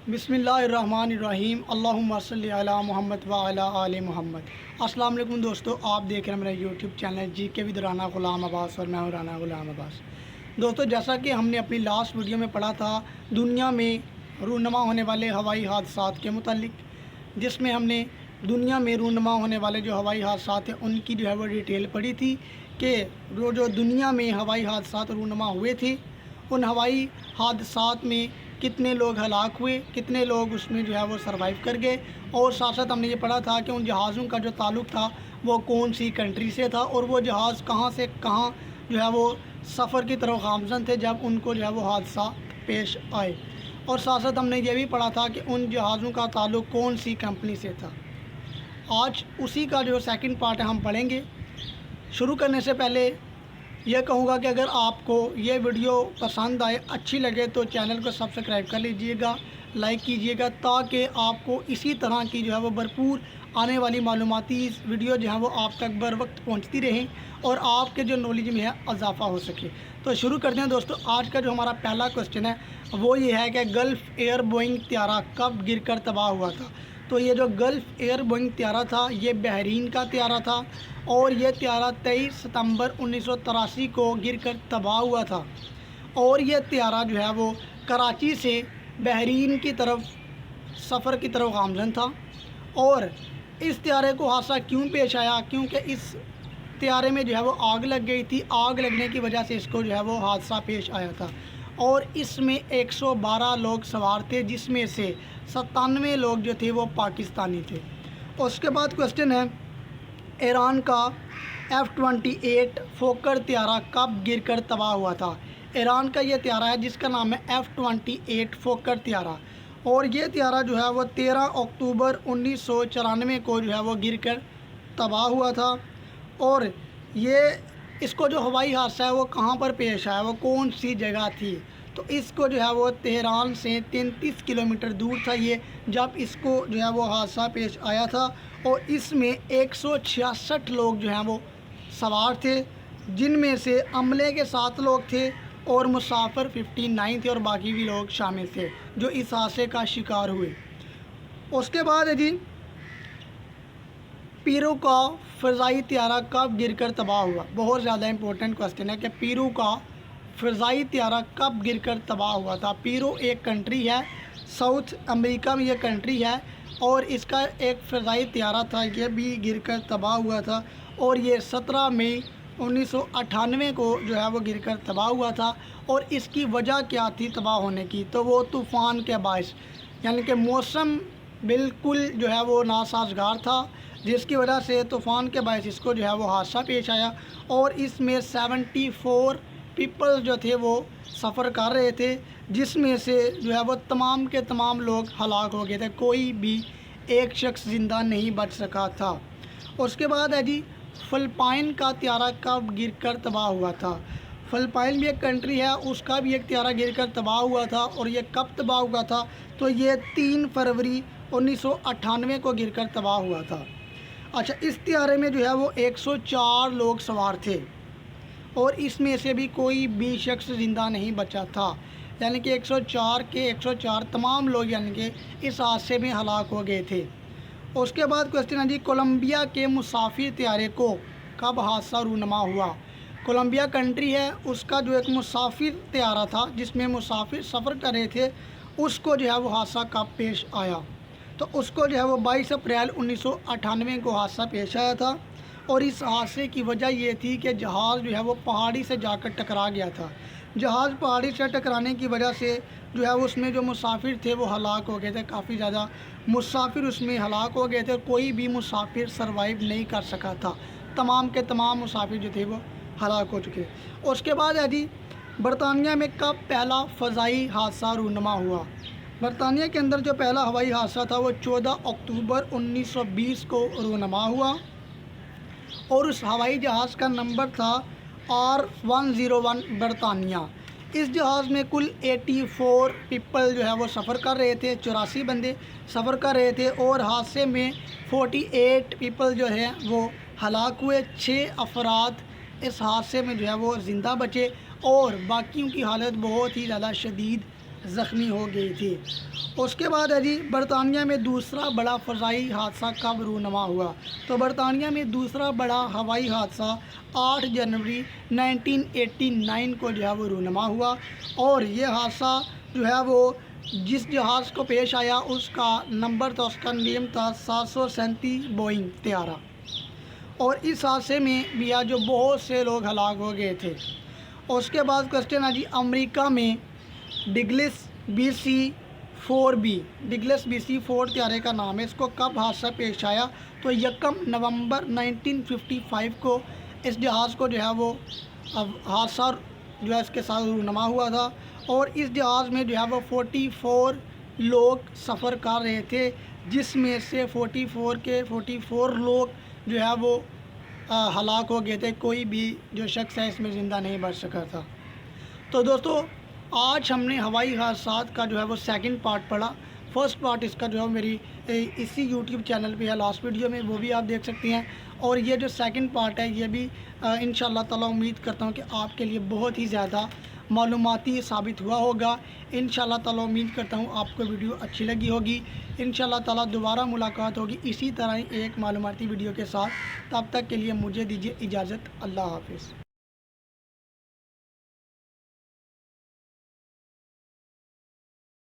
بسم اللہ الرحمن الرحیم اللہم صلی علی محمد وعلی آل محمد۔ السلام علیکم دوستو، آپ دیکھ رہے ہیں میرا یوٹیوب چینل جی کے ود رانا غلام عباس اور میں ہوں رانا غلام عباس۔ دوستو، جیسا کہ ہم نے اپنی لاسٹ ویڈیو میں پڑھا تھا دنیا میں رونما ہونے والے ہوائی حادثات کے متعلق، جس میں ہم نے دنیا میں رونما ہونے والے جو ہوائی حادثات ہیں ان کی جو ہے وہ ڈیٹیل پڑھی تھی کہ جو دنیا میں ہوائی حادثات رونما ہوئے تھے ان ہوائی حادثات میں کتنے لوگ ہلاک ہوئے، کتنے لوگ اس میں جو ہے وہ سروائیو کر گئے، اور ساتھ ساتھ ہم نے یہ پڑھا تھا کہ ان جہازوں کا جو تعلق تھا وہ کون سی کنٹری سے تھا اور وہ جہاز کہاں سے کہاں جو ہے وہ سفر کی طرف گامزن تھے جب ان کو جو ہے وہ حادثہ پیش آئے، اور ساتھ ساتھ ہم نے یہ بھی پڑھا تھا کہ ان جہازوں کا تعلق کون سی کمپنی سے تھا۔ آج اسی کا جو سیکنڈ پارٹ ہے ہم پڑھیں گے۔ شروع کرنے سے پہلے یہ کہوں گا کہ اگر آپ کو یہ ویڈیو پسند آئے، اچھی لگے تو چینل کو سبسکرائب کر لیجئے گا، لائک کیجئے گا، تاکہ آپ کو اسی طرح کی جو ہے وہ بھرپور آنے والی معلوماتی ویڈیو جو ہے وہ آپ تک بر وقت پہنچتی رہیں اور آپ کے جو نالج میں ہے اضافہ ہو سکے۔ تو شروع کرتے ہیں دوستو۔ آج کا جو ہمارا پہلا کوسچن ہے وہ یہ ہے کہ گلف ایئر بوئنگ طیارہ کب گر کر تباہ ہوا تھا؟ تو یہ جو گلف ایئر بوئنگ طیارہ تھا یہ بحرین کا طیارہ تھا، اور یہ طیارہ 23 ستمبر 1983 کو گر کر تباہ ہوا تھا، اور یہ طیارہ جو ہے وہ کراچی سے بحرین کی طرف سفر کی طرف گامزن تھا۔ اور اس طیارے کو حادثہ کیوں پیش آیا؟ کیونکہ اس طیارے میں جو ہے وہ آگ لگ گئی تھی، آگ لگنے کی وجہ سے اس کو جو ہے وہ حادثہ پیش آیا تھا، اور اس میں 112 لوگ سوار تھے، جس میں سے 97 لوگ جو تھے وہ پاکستانی تھے۔ اس کے بعد کوسچن ہے ایران کا F-28 فوکر طیارہ کب گر کر تباہ ہوا تھا؟ ایران کا یہ طیارہ ہے جس کا نام ہے F-28 فوکر طیارہ، اور یہ طیارہ جو ہے وہ 13 اکتوبر 1994 کو جو ہے وہ گر کر تباہ ہوا تھا۔ اور یہ اس کو جو ہوائی حادثہ ہے وہ کہاں پر پیش آیا، وہ کون سی جگہ تھی؟ تو اس کو جو ہے وہ تہران سے 33 کلومیٹر دور تھا یہ جب اس کو جو ہے وہ حادثہ پیش آیا تھا، اور اس میں 166 لوگ جو ہیں وہ سوار تھے، جن میں سے عملے کے 7 لوگ تھے اور مسافر 59 تھے، اور باقی بھی لوگ شامل تھے جو اس حادثے کا شکار ہوئے۔ اس کے بعد ہے جی پیرو کا فضائی طیارہ کب گر کر تباہ ہوا؟ بہت زیادہ امپورٹنٹ کوسچن ہے کہ پیرو کا فضائی طیارہ کب گر کر تباہ ہوا تھا۔ پیرو ایک کنٹری ہے، ساؤتھ امریکہ میں یہ کنٹری ہے، اور اس کا ایک فضائی طیارہ تھا، یہ بھی گر کر تباہ ہوا تھا، اور یہ 17 مئی 1998 کو جو ہے وہ گر کر تباہ ہوا تھا۔ اور اس کی وجہ کیا تھی تباہ ہونے کی؟ تو وہ طوفان کے باعث، یعنی کہ موسم بالکل جو ہے وہ ناسازگار تھا، جس کی وجہ سے طوفان کے باعث اس کو جو ہے وہ حادثہ پیش آیا، اور اس میں 74 پیپل جو تھے وہ سفر کر رہے تھے، جس میں سے جو ہے وہ تمام کے تمام لوگ ہلاک ہو گئے تھے، کوئی بھی ایک شخص زندہ نہیں بچ سکا تھا۔ اس کے بعد ہے جی فلپائن کا طیارہ کب گر کر تباہ ہوا تھا؟ فلپائن بھی ایک کنٹری ہے، اس کا بھی ایک طیارہ گر کر تباہ ہوا تھا، اور یہ کب تباہ ہوا تھا؟ تو یہ 3 فروری 1998 کو گر کر تباہ ہوا تھا۔ اچھا، اس طیارے میں جو ہے وہ 104 لوگ سوار تھے، اور اس میں سے بھی کوئی بھی شخص زندہ نہیں بچا تھا، یعنی کہ 104 کے 104 تمام لوگ یعنی کہ اس حادثے میں ہلاک ہو گئے تھے۔ اس کے بعد کوسچن ہے جی کولمبیا کے مسافر طیارے کو کب حادثہ رونما ہوا؟ کولمبیا کنٹری ہے، اس کا جو ایک مسافر طیارہ تھا جس میں مسافر سفر کر رہے تھے، اس کو جو ہے وہ حادثہ کب پیش آیا؟ تو اس کو جو ہے وہ 22 اپریل 1998 کو حادثہ پیش آیا تھا، اور اس حادثے کی وجہ یہ تھی کہ جہاز جو ہے وہ پہاڑی سے جا کر ٹکرا گیا تھا۔ جہاز پہاڑی سے ٹکرانے کی وجہ سے جو ہے اس میں جو مسافر تھے وہ ہلاک ہو گئے تھے، کافی زیادہ مسافر اس میں ہلاک ہو گئے تھے، کوئی بھی مسافر سروائیو نہیں کر سکا تھا، تمام کے تمام مسافر جو تھے وہ ہلاک ہو چکے۔ اس کے بعد ہے جی برطانیہ میں کب پہلا فضائی حادثہ رونما ہوا؟ برطانیہ کے اندر جو پہلا ہوائی حادثہ تھا وہ 14 اکتوبر 1920 کو رونما ہوا، اور اس ہوائی جہاز کا نمبر تھا R101 برطانیہ۔ اس جہاز میں کل 84 پیپل جو ہے وہ سفر کر رہے تھے، 84 بندے سفر کر رہے تھے، اور حادثے میں 48 پیپل جو ہیں وہ ہلاک ہوئے، 6 افراد اس حادثے میں جو ہے وہ زندہ بچے، اور باقیوں کی حالت بہت ہی زیادہ شدید زخمی ہو گئی تھی۔ اس کے بعد ہے جی برطانیہ میں دوسرا بڑا فضائی حادثہ کب رونما ہوا؟ تو برطانیہ میں دوسرا بڑا ہوائی حادثہ 8 جنوری 1989 کو جو ہے وہ رونما ہوا، اور یہ حادثہ جو ہے وہ جس جہاز کو پیش آیا اس کا نمبر تھا، اس کا نیم تھا 737 بوئنگ طیارہ، اور اس حادثے میں بھی جو بہت سے لوگ ہلاک ہو گئے تھے۔ اس کے بعد کوسچن ہے جی امریکہ میں ڈگلس BC-4 طیارے کا نام ہے، اس کو کب حادثہ پیش آیا؟ تو 1 نومبر 1955 کو اس جہاز کو جو ہے وہ حادثہ جو ہے اس کے ساتھ رونما ہوا تھا، اور اس جہاز میں جو ہے وہ 44 لوگ سفر کر رہے تھے، جس میں سے 44 لوگ جو ہے وہ ہلاک ہو گئے تھے، کوئی بھی جو شخص ہے اس میں زندہ نہیں بچ سکا تھا۔ تو دوستو آج ہم نے ہوائی حادثات کا جو ہے وہ سیکنڈ پارٹ پڑھا۔ فرسٹ پارٹ اس کا جو ہے میری اسی یوٹیوب چینل پہ ہے، لاسٹ ویڈیو میں، وہ بھی آپ دیکھ سکتے ہیں، اور یہ جو سیکنڈ پارٹ ہے یہ بھی انشاءاللہ تعالیٰ امید کرتا ہوں کہ آپ کے لیے بہت ہی زیادہ معلوماتی ثابت ہوا ہوگا۔ انشاءاللہ تعالیٰ امید کرتا ہوں آپ کو ویڈیو اچھی لگی ہوگی۔ انشاءاللہ تعالیٰ دوبارہ ملاقات ہوگی اسی طرح ایک معلوماتی ویڈیو کے ساتھ۔ تب تک کے لیے مجھے دیجیے اجازت۔ اللہ حافظ۔